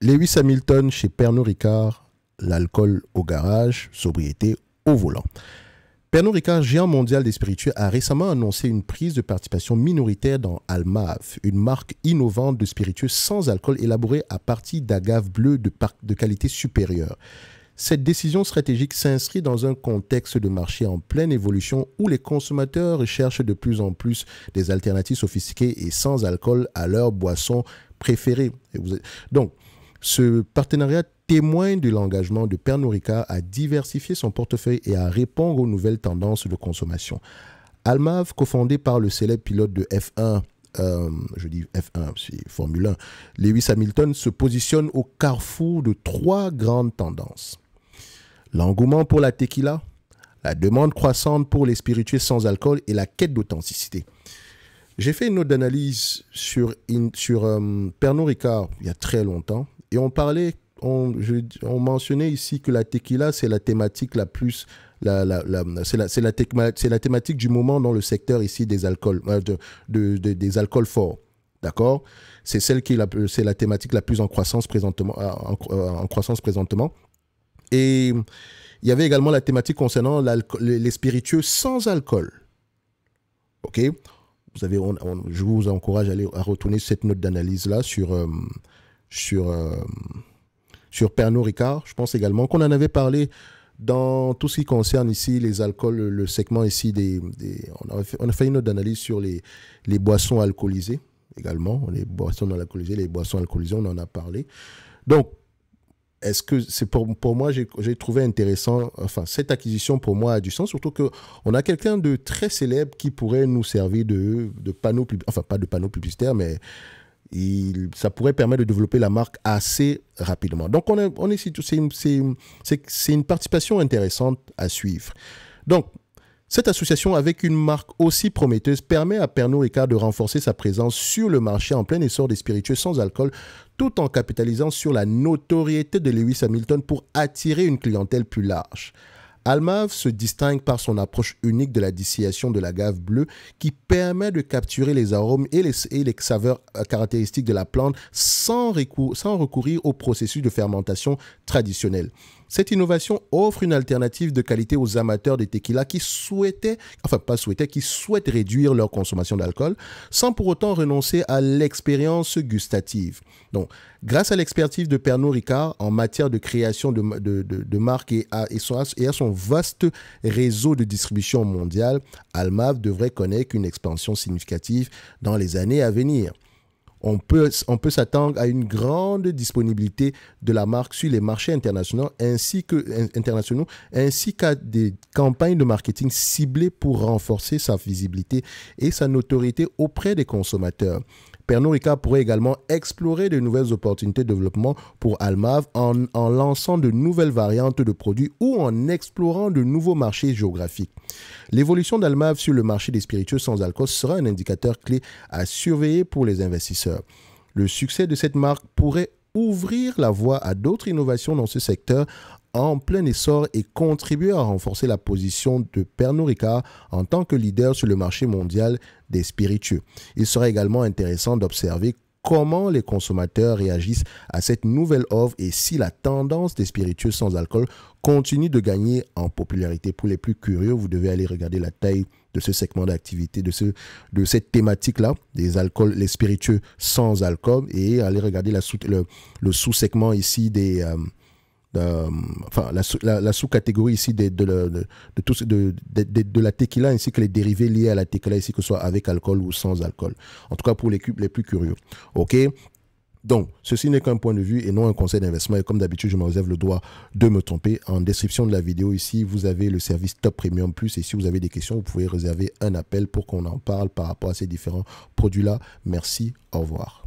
Lewis Hamilton chez Pernod Ricard, l'alcool au garage, sobriété au volant. Pernod Ricard, géant mondial des spiritueux, a récemment annoncé une prise de participation minoritaire dans Almave, une marque innovante de spiritueux sans alcool élaborée à partir d'agave bleue de qualité supérieure. Cette décision stratégique s'inscrit dans un contexte de marché en pleine évolution où les consommateurs recherchent de plus en plus des alternatives sophistiquées et sans alcool à leurs boissons préférées. Donc, ce partenariat témoigne de l'engagement de Pernod Ricard à diversifier son portefeuille et à répondre aux nouvelles tendances de consommation. Almave, cofondé par le célèbre pilote de F1, je dis F1, c'est Formule 1, Lewis Hamilton, se positionne au carrefour de 3 grandes tendances. L'engouement pour la tequila, la demande croissante pour les spiritueux sans alcool et la quête d'authenticité. J'ai fait une note d'analyse sur Pernod Ricard il y a très longtemps et on mentionnait ici que la tequila, c'est la thématique la plus... c'est la thématique du moment dans le secteur ici des alcools, des alcools forts. D'accord? C'est c'est la thématique la plus en croissance présentement. Et il y avait également la thématique concernant les spiritueux sans alcool. OK? Je vous encourage à retourner cette note d'analyse-là sur Pernod Ricard. Je pense également qu'on en avait parlé dans tout ce qui concerne ici les alcools, le segment ici on a fait une note d'analyse sur les boissons alcoolisées également. Les boissons alcoolisées, on en a parlé. Donc, est-ce que c'est pour moi, j'ai trouvé intéressant, enfin, cette acquisition pour moi a du sens, surtout qu'on a quelqu'un de très célèbre qui pourrait nous servir de panneau, enfin, pas de panneau publicitaire, mais ça pourrait permettre de développer la marque assez rapidement. Donc, c'est une participation intéressante à suivre. Donc, cette association avec une marque aussi prometteuse permet à Pernod Ricard de renforcer sa présence sur le marché en plein essor des spiritueux sans alcool, tout en capitalisant sur la notoriété de Lewis Hamilton pour attirer une clientèle plus large. Almave se distingue par son approche unique de la distillation de l'agave bleue qui permet de capturer les arômes et les saveurs caractéristiques de la plante sans recourir au processus de fermentation traditionnel. Cette innovation offre une alternative de qualité aux amateurs de tequila qui souhaitent réduire leur consommation d'alcool sans pour autant renoncer à l'expérience gustative. Donc, grâce à l'expertise de Pernod Ricard en matière de création de marques et à son vaste réseau de distribution mondiale, Almave devrait connaître une expansion significative dans les années à venir. On peut s'attendre à une grande disponibilité de la marque sur les marchés internationaux ainsi qu'à des campagnes de marketing ciblées pour renforcer sa visibilité et sa notoriété auprès des consommateurs. Pernod Ricard pourrait également explorer de nouvelles opportunités de développement pour Almave en lançant de nouvelles variantes de produits ou en explorant de nouveaux marchés géographiques. L'évolution d'Almave sur le marché des spiritueux sans alcool sera un indicateur clé à surveiller pour les investisseurs. Le succès de cette marque pourrait ouvrir la voie à d'autres innovations dans ce secteur en plein essor et contribuer à renforcer la position de Pernod Ricard en tant que leader sur le marché mondial des spiritueux. Il sera également intéressant d'observer comment les consommateurs réagissent à cette nouvelle offre et si la tendance des spiritueux sans alcool continue de gagner en popularité. Pour les plus curieux, vous devez aller regarder la taille de ce segment d'activité, de cette thématique-là, les spiritueux sans alcool, et aller regarder le sous-segment ici la sous-catégorie ici de la tequila ainsi que les dérivés liés à la tequila ici, que ce soit avec alcool ou sans alcool. En tout cas, pour les plus curieux. OK? Donc, ceci n'est qu'un point de vue et non un conseil d'investissement. Et comme d'habitude, je me réserve le droit de me tromper. En description de la vidéo ici, vous avez le service Top Premium Plus. Et si vous avez des questions, vous pouvez réserver un appel pour qu'on en parle par rapport à ces différents produits-là. Merci. Au revoir.